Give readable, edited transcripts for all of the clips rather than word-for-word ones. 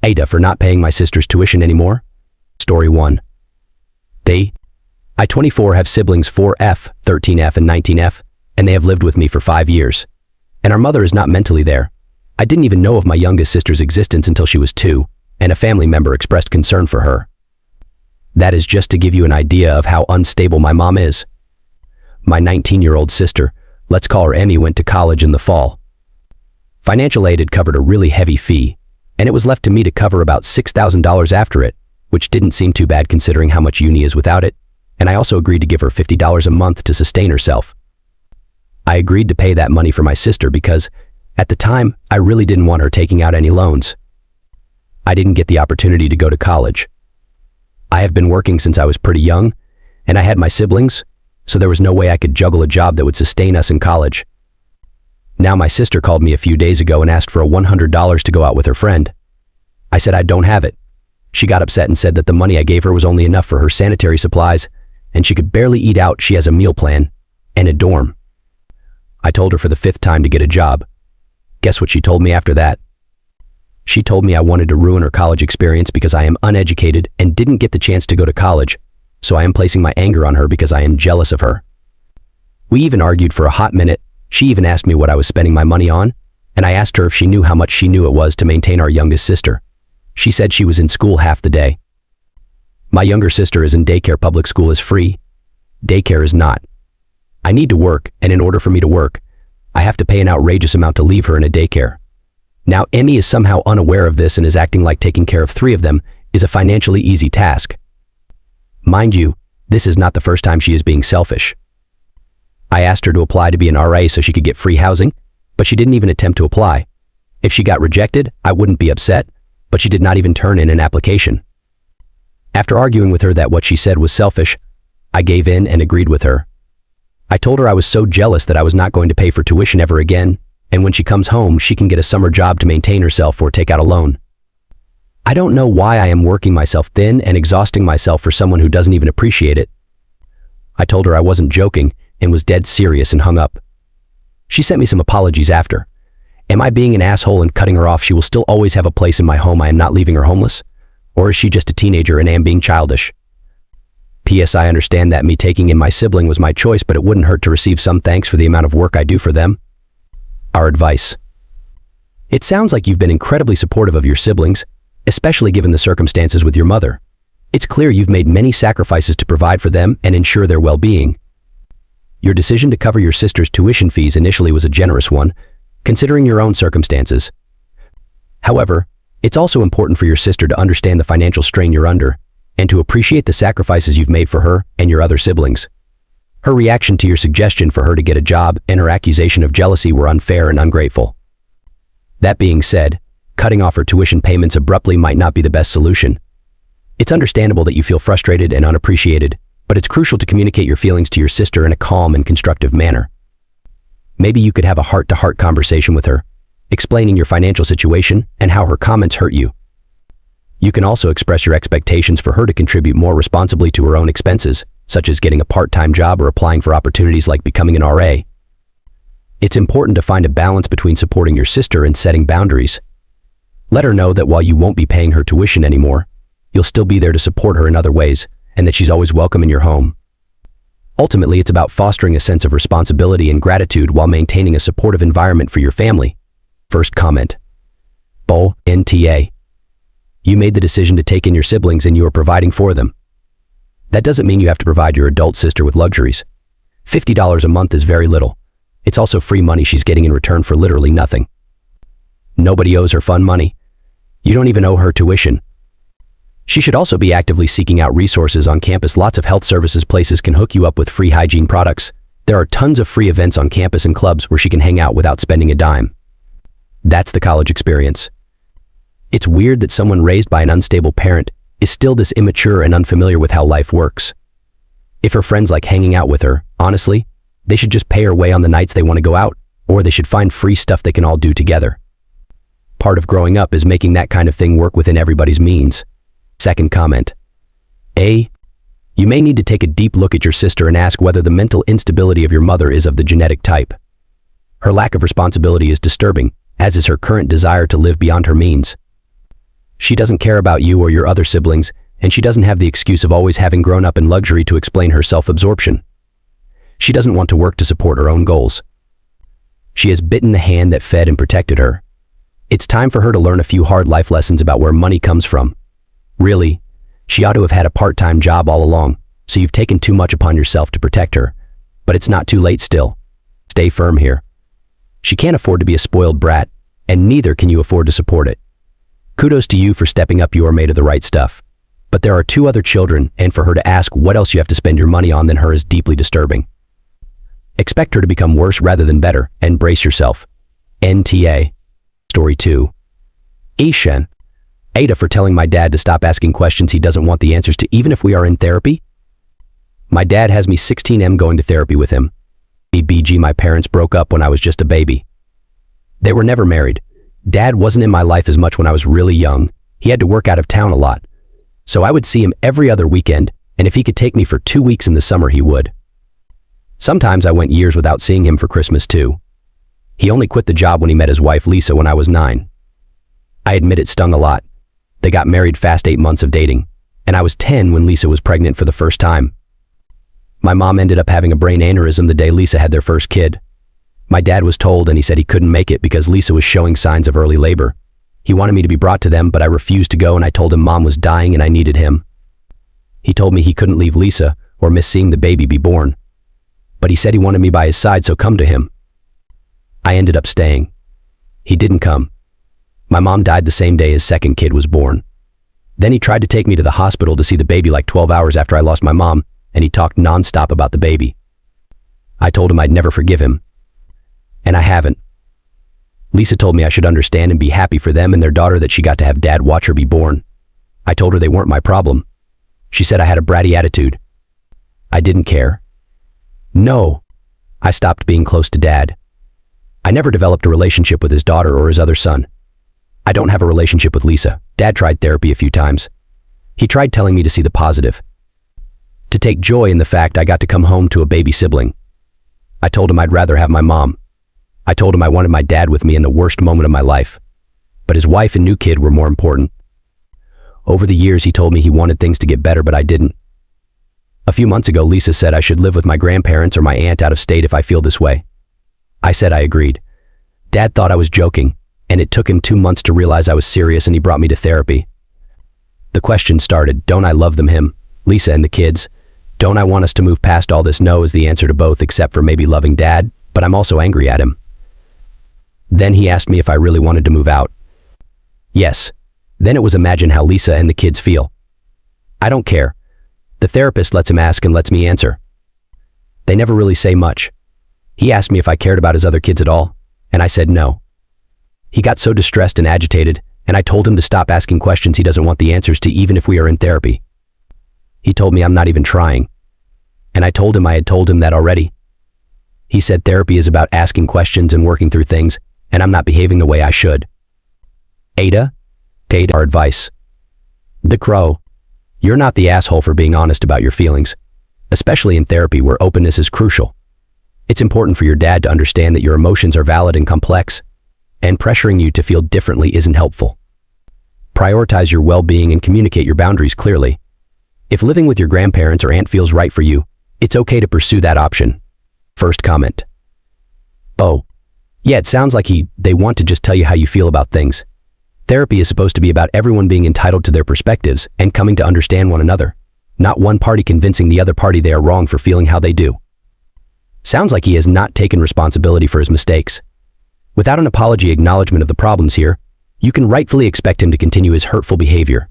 AITA for not paying my sister's tuition anymore. Story 1. I, 24, have siblings 4F, 13F, and 19F, and they have lived with me for 5 years. And our mother is not mentally there. I didn't even know of my youngest sister's existence until she was 2, and a family member expressed concern for her. That is just to give you an idea of how unstable my mom is. My 19-year-old sister, let's call her Emmy, went to college in the fall. Financial aid had covered a really heavy fee, and it was left to me to cover about $6,000 after it, which didn't seem too bad considering how much uni is without it, and I also agreed to give her $50 a month to sustain herself. I agreed to pay that money for my sister because, at the time, I really didn't want her taking out any loans. I didn't get the opportunity to go to college. I have been working since I was pretty young, and I had my siblings, so there was no way I could juggle a job that would sustain us in college. Now my sister called me a few days ago and asked for $100 to go out with her friend. I said I don't have it. She got upset and said that the money I gave her was only enough for her sanitary supplies, and she could barely eat out. She has a meal plan and a dorm. I told her for the 5th time to get a job. Guess what she told me after that? She told me I wanted to ruin her college experience because I am uneducated and didn't get the chance to go to college, so I am placing my anger on her because I am jealous of her. We even argued for a hot minute. She even asked me what I was spending my money on, and I asked her if she knew how much she knew it was to maintain our youngest sister. She said she was in school half the day. My younger sister is in daycare. Public school is free. Daycare is not. I need to work, and in order for me to work, I have to pay an outrageous amount to leave her in a daycare. Now, Emmy is somehow unaware of this and is acting like taking care of 3 of them is a financially easy task. Mind you, this is not the first time she is being selfish. I asked her to apply to be an RA so she could get free housing, but she didn't even attempt to apply. If she got rejected, I wouldn't be upset, but she did not even turn in an application. After arguing with her that what she said was selfish, I gave in and agreed with her. I told her I was so jealous that I was not going to pay for tuition ever again, and when she comes home, she can get a summer job to maintain herself or take out a loan. I don't know why I am working myself thin and exhausting myself for someone who doesn't even appreciate it. I told her I wasn't joking and was dead serious and hung up. She sent me some apologies after. Am I being an asshole and cutting her off? She will still always have a place in my home. I am not leaving her homeless? Or is she just a teenager and I am being childish? P.S. I understand that me taking in my sibling was my choice, but it wouldn't hurt to receive some thanks for the amount of work I do for them. Our advice. It sounds like you've been incredibly supportive of your siblings, especially given the circumstances with your mother. It's clear you've made many sacrifices to provide for them and ensure their well-being. Your decision to cover your sister's tuition fees initially was a generous one, considering your own circumstances. However, it's also important for your sister to understand the financial strain you're under and to appreciate the sacrifices you've made for her and your other siblings. Her reaction to your suggestion for her to get a job and her accusation of jealousy were unfair and ungrateful. That being said, cutting off her tuition payments abruptly might not be the best solution. It's understandable that you feel frustrated and unappreciated, but it's crucial to communicate your feelings to your sister in a calm and constructive manner. Maybe you could have a heart-to-heart conversation with her, explaining your financial situation and how her comments hurt you. You can also express your expectations for her to contribute more responsibly to her own expenses, such as getting a part-time job or applying for opportunities like becoming an RA. It's important to find a balance between supporting your sister and setting boundaries. Let her know that while you won't be paying her tuition anymore, you'll still be there to support her in other ways, and that she's always welcome in your home. Ultimately, it's about fostering a sense of responsibility and gratitude while maintaining a supportive environment for your family. First comment. Bo, NTA. You made the decision to take in your siblings and you are providing for them. That doesn't mean you have to provide your adult sister with luxuries. $50 a month is very little. It's also free money she's getting in return for literally nothing. Nobody owes her fun money. You don't even owe her tuition. She should also be actively seeking out resources on campus. Lots of health services places can hook you up with free hygiene products. There are tons of free events on campus and clubs where she can hang out without spending a dime. That's the college experience. It's weird that someone raised by an unstable parent is still this immature and unfamiliar with how life works. If her friends like hanging out with her, honestly, they should just pay her way on the nights they want to go out, or they should find free stuff they can all do together. Part of growing up is making that kind of thing work within everybody's means. Second comment. A. You may need to take a deep look at your sister and ask whether the mental instability of your mother is of the genetic type. Her lack of responsibility is disturbing, as is her current desire to live beyond her means. She doesn't care about you or your other siblings, and she doesn't have the excuse of always having grown up in luxury to explain her self-absorption. She doesn't want to work to support her own goals. She has bitten the hand that fed and protected her. It's time for her to learn a few hard life lessons about where money comes from. Really, she ought to have had a part-time job all along, so you've taken too much upon yourself to protect her. But it's not too late still. Stay firm here. She can't afford to be a spoiled brat, and neither can you afford to support it. Kudos to you for stepping up. You are made of the right stuff. But there are 2 other children, and for her to ask what else you have to spend your money on than her is deeply disturbing. Expect her to become worse rather than better, and brace yourself. NTA. Story 2. AITA for telling my dad to stop asking questions he doesn't want the answers to, even if we are in therapy. My dad has me 16M going to therapy with him. BG, my parents broke up when I was just a baby. They were never married. Dad wasn't in my life as much when I was really young. He had to work out of town a lot. So I would see him every other weekend, and if he could take me for 2 weeks in the summer, he would. Sometimes I went years without seeing him for Christmas too. He only quit the job when he met his wife Lisa when I was 9. I admit it stung a lot. They got married fast, 8 months of dating, and I was 10 when Lisa was pregnant for the first time. My mom ended up having a brain aneurysm the day Lisa had their first kid. My dad was told, and he said he couldn't make it because Lisa was showing signs of early labor. He wanted me to be brought to them, but I refused to go, and I told him Mom was dying and I needed him. He told me he couldn't leave Lisa or miss seeing the baby be born. But he said he wanted me by his side, so come to him. I ended up staying. He didn't come. My mom died the same day his second kid was born. Then he tried to take me to the hospital to see the baby like 12 hours after I lost my mom, and he talked non-stop about the baby. I told him I'd never forgive him. And I haven't. Lisa told me I should understand and be happy for them and their daughter that she got to have Dad watch her be born. I told her they weren't my problem. She said I had a bratty attitude. I didn't care. No. I stopped being close to Dad. I never developed a relationship with his daughter or his other son. I don't have a relationship with Lisa. Dad tried therapy a few times. He tried telling me to see the positive, to take joy in the fact I got to come home to a baby sibling. I told him I'd rather have my mom. I told him I wanted my dad with me in the worst moment of my life. But his wife and new kid were more important. Over the years, he told me he wanted things to get better, but I didn't. A few months ago, Lisa said I should live with my grandparents or my aunt out of state if I feel this way. I said I agreed. Dad thought I was joking, and it took him 2 months to realize I was serious, and he brought me to therapy. The question started, don't I love them, him, Lisa and the kids? Don't I want us to move past all this? No is the answer to both, except for maybe loving Dad, but I'm also angry at him. Then he asked me if I really wanted to move out. Yes. Then it was imagine how Lisa and the kids feel. I don't care. The therapist lets him ask and lets me answer. They never really say much. He asked me if I cared about his other kids at all, and I said no. He got so distressed and agitated, and I told him to stop asking questions he doesn't want the answers to, even if we are in therapy. He told me I'm not even trying, and I told him I had told him that already. He said therapy is about asking questions and working through things, and I'm not behaving the way I should. AITA? Paid our advice. The Crow. You're not the asshole for being honest about your feelings, especially in therapy where openness is crucial. It's important for your dad to understand that your emotions are valid and complex, and pressuring you to feel differently isn't helpful. Prioritize your well-being and communicate your boundaries clearly. If living with your grandparents or aunt feels right for you, it's okay to pursue that option. First comment. Oh, yeah, it sounds like they want to just tell you how you feel about things. Therapy is supposed to be about everyone being entitled to their perspectives and coming to understand one another, not one party convincing the other party they are wrong for feeling how they do. Sounds like he has not taken responsibility for his mistakes. Without an apology acknowledgement of the problems here, you can rightfully expect him to continue his hurtful behavior.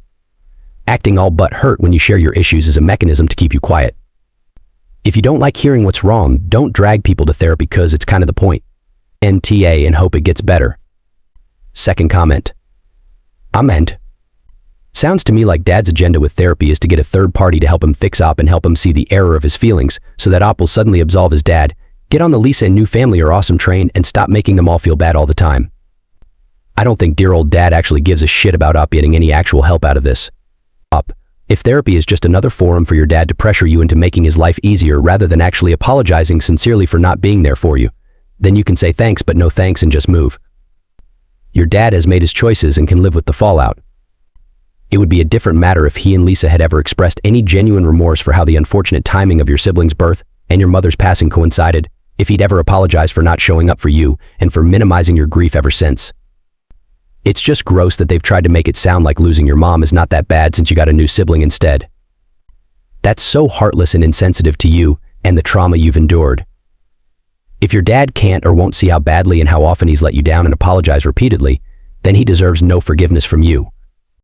Acting all but hurt when you share your issues is a mechanism to keep you quiet. If you don't like hearing what's wrong, don't drag people to therapy because it's kind of the point. NTA and hope it gets better. Second comment. Amend. Sounds to me like Dad's agenda with therapy is to get a third party to help him fix Op and help him see the error of his feelings so that Op will suddenly absolve his dad, get on the Lisa and new family are awesome train, and stop making them all feel bad all the time. I don't think dear old Dad actually gives a shit about Op getting any actual help out of this. Op, if therapy is just another forum for your dad to pressure you into making his life easier rather than actually apologizing sincerely for not being there for you, then you can say thanks but no thanks and just move. Your dad has made his choices and can live with the fallout. It would be a different matter if he and Lisa had ever expressed any genuine remorse for how the unfortunate timing of your sibling's birth and your mother's passing coincided, if he'd ever apologized for not showing up for you and for minimizing your grief ever since. It's just gross that they've tried to make it sound like losing your mom is not that bad since you got a new sibling instead. That's so heartless and insensitive to you and the trauma you've endured. If your dad can't or won't see how badly and how often he's let you down and apologize repeatedly, then he deserves no forgiveness from you.